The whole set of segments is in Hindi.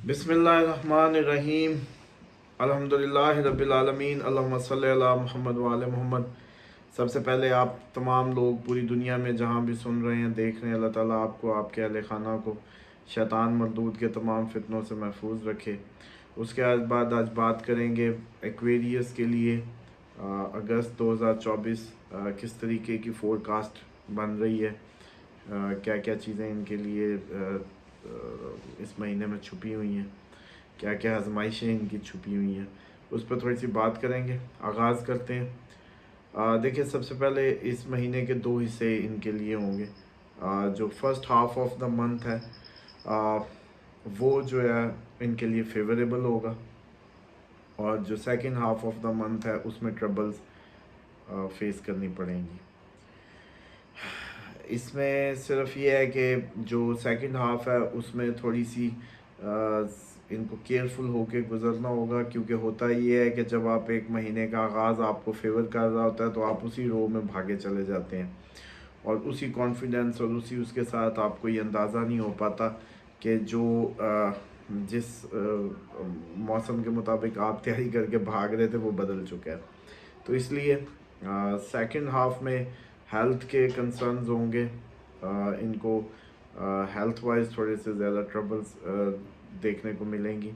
बिस्मिल्लाहिर्रहमानिर्रहीम। अल्हम्दुलिल्लाहि रब्बिल आलमीन। अल्लाहुम्मा सल्लि अला मुहम्मद व आले मोहम्मद। सबसे पहले आप तमाम लोग पूरी दुनिया में जहाँ भी सुन रहे हैं, देख रहे हैं, अल्लाह ताला आपको, आपके अहले खाना को शैतान मरदूद के तमाम फितनों से महफूज रखे। उसके बाद आज बात करेंगे एक्वेरियस के लिए अगस्त 2024 किस तरीके की फोरकास्ट बन रही है, क्या क्या चीज़ें इनके लिए इस महीने में छुपी हुई हैं, क्या क्या आजमाइशें इनकी छुपी हुई हैं, उस पर थोड़ी सी बात करेंगे। आगाज़ करते हैं। देखिए, सबसे पहले इस महीने के दो हिस्से इनके लिए होंगे। जो first half of the month है आ, वो जो है इनके लिए फेवरेबल होगा, और जो second half of the month है उसमें ट्रबल्स फेस करनी पड़ेंगी। इसमें सिर्फ ये है कि जो सेकंड हाफ है उसमें थोड़ी सी इनको केयरफुल होके गुजरना होगा, क्योंकि होता ये है कि जब आप एक महीने का आगाज़ आपको फेवर कर रहा होता है तो आप उसी रो में भागे चले जाते हैं, और उसी कॉन्फिडेंस और उसी उसके साथ आपको ये अंदाज़ा नहीं हो पाता कि जो जिस मौसम के मुताबिक आप तैयारी करके भाग रहे थे वो बदल चुका है। तो इसलिए सेकंड हाफ में हेल्थ के कंसर्न्स होंगे। इनको हेल्थ वाइज थोड़े से ज़्यादा ट्रबल्स देखने को मिलेंगी,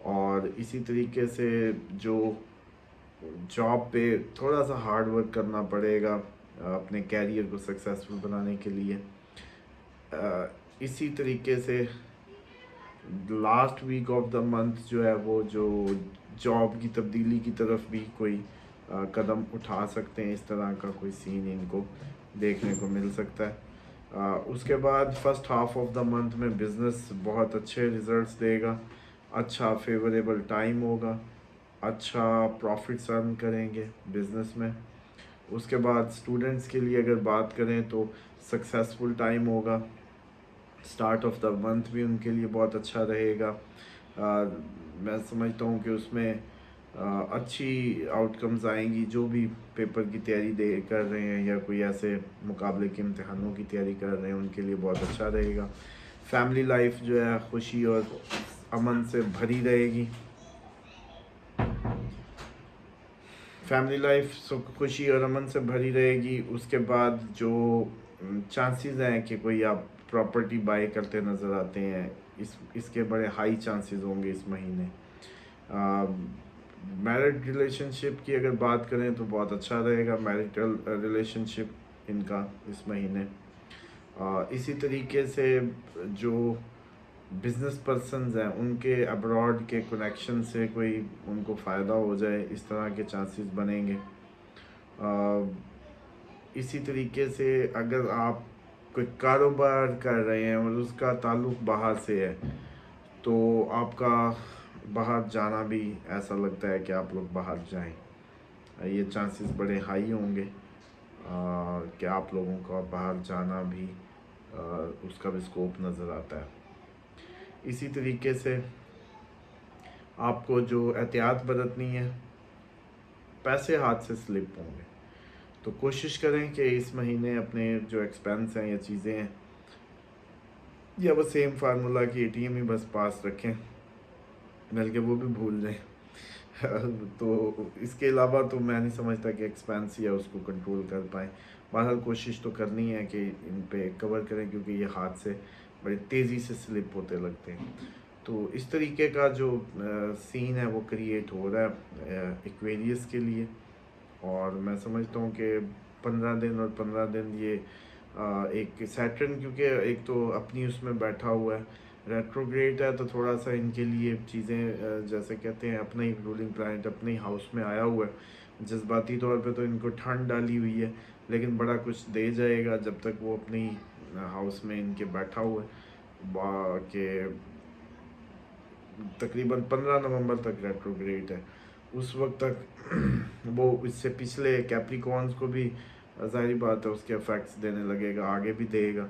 और इसी तरीके से जो जॉब पे थोड़ा सा हार्ड वर्क करना पड़ेगा अपने कैरियर को सक्सेसफुल बनाने के लिए। इसी तरीके से last week of the month जो है वो जो जॉब की तब्दीली की तरफ भी कोई कदम उठा सकते हैं। इस तरह का कोई सीन इनको देखने को मिल सकता है। उसके बाद first half of the month में बिज़नेस बहुत अच्छे रिजल्ट्स देगा, अच्छा फेवरेबल टाइम होगा, अच्छा प्रॉफिट्स अर्न करेंगे बिज़नेस में। उसके बाद स्टूडेंट्स के लिए अगर बात करें तो सक्सेसफुल टाइम होगा, स्टार्ट ऑफ द मंथ भी उनके लिए बहुत अच्छा रहेगा। मैं समझता हूँ कि उसमें अच्छी आउटकम्स आएंगी। जो भी पेपर की तैयारी दे कर रहे हैं या कोई ऐसे मुकाबले के इम्तहानों की तैयारी कर रहे हैं उनके लिए बहुत अच्छा रहेगा। फैमिली लाइफ जो है खुशी और अमन से भरी रहेगी। फैमिली लाइफ खुशी और अमन से भरी रहेगी। उसके बाद जो चांसेस हैं कि कोई आप प्रॉपर्टी बाय करते नज़र आते हैं, इसके बड़े हाई चांसेस होंगे इस महीने। मैरिड रिलेशनशिप की अगर बात करें तो बहुत अच्छा रहेगा मैरिटल रिलेशनशिप इनका इस महीने। इसी तरीके से जो बिजनेस पर्सनस हैं उनके अब्रॉड के कनेक्शन से कोई उनको फ़ायदा हो जाए, इस तरह के चांसेस बनेंगे। इसी तरीके से अगर आप कोई कारोबार कर रहे हैं और उसका ताल्लुक़ बाहर से है तो आपका बाहर जाना भी ऐसा लगता है कि आप लोग बाहर जाएं। ये चांसेस बड़े हाई होंगे कि आप लोगों का बाहर जाना भी उसका भी स्कोप नज़र आता है। इसी तरीके से आपको जो एहतियात बरतनी है, पैसे हाथ से स्लिप होंगे, तो कोशिश करें कि इस महीने अपने जो एक्सपेंस हैं या चीज़ें हैं या वो सेम फार्मूला की एटीएम ही बस पास रखें, बल्कि वो भी भूल जाएं। तो इसके अलावा तो मैं नहीं समझता कि एक्सपेंस या उसको कंट्रोल कर पाएँ। बहरहाल कोशिश तो करनी है कि इन पे कवर करें, क्योंकि ये हाथ से बड़ी तेज़ी से स्लिप होते लगते हैं। तो इस तरीके का जो सीन है वो क्रिएट हो रहा है एक्वेरियस के लिए, और मैं समझता हूँ कि 15 दिन और 15 दिन ये एक सैटर्न, क्योंकि एक तो अपनी उसमें बैठा हुआ है, रेट्रोग्रेड है, तो थोड़ा सा इनके लिए चीज़ें जैसे कहते हैं अपना ही रूलिंग प्लैनेट अपने ही हाउस में आया हुआ है। जज्बाती तौर पे तो इनको ठंड डाली हुई है, लेकिन बड़ा कुछ दे जाएगा जब तक वो अपनी हाउस में इनके बैठा हुआ है। कि तकरीबन 15 नवंबर तक रेट्रोग्रेड है, उस वक्त तक वो इससे पिछले कैप्रिकॉर्न्स को भी ज़ाहिर बात है उसके इफेक्ट्स देने लगेगा, आगे भी देगा।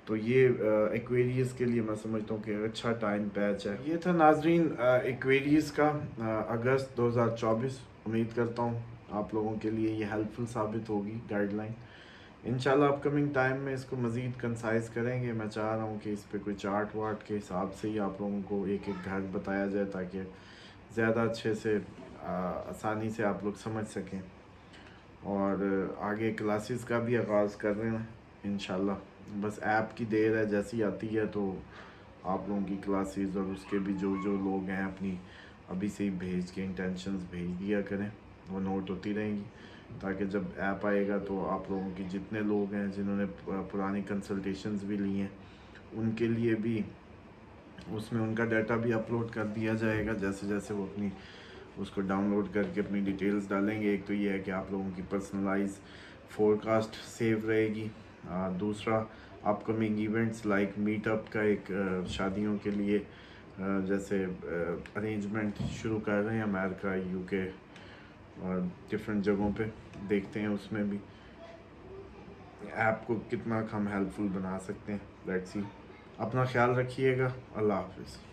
तो ये एक्वेरियस के लिए मैं समझता हूँ कि अच्छा टाइम पैच है। ये था नाजरीन एक्वेरियस का अगस्त 2024। उम्मीद करता हूँ आप लोगों के लिए ये हेल्पफुल साबित होगी गाइडलाइन। इंशाल्लाह अपकमिंग टाइम में इसको मज़ीद कंसाइज करेंगे। मैं चाह रहा हूँ कि इस पे कोई चार्ट वार्ट के हिसाब से ही आप लोगों को एक एक घर बताया जाए, ताकि ज़्यादा अच्छे से आसानी से आप लोग समझ सकें। और आगे क्लासेस का भी आगाज़ कर रहे हैं इंशाल्लाह। बस ऐप की देर है, जैसी आती है तो आप लोगों की क्लासेस और उसके भी जो जो लोग हैं अपनी अभी से ही भेज के इंटेंशंस भेज दिया करें, वो नोट होती रहेंगी, ताकि जब ऐप आएगा तो आप लोगों की जितने लोग हैं जिन्होंने पुरानी कंसल्टेशंस भी ली हैं उनके लिए भी उसमें उनका डाटा भी अपलोड कर दिया जाएगा। जैसे जैसे वो अपनी उसको डाउनलोड करके अपनी डिटेल्स डालेंगे, एक तो ये है कि आप लोगों की पर्सनलाइज फोरकास्ट सेव रहेगी। दूसरा अपकमिंग इवेंट्स लाइक मीटअप का एक शादियों के लिए जैसे अरेंजमेंट शुरू कर रहे हैं अमेरिका, यूके और डिफरेंट जगहों पे, देखते हैं उसमें भी ऐप को कितना हम हेल्पफुल बना सकते हैं। Let's see. अपना ख्याल रखिएगा। अल्लाह हाफिज़।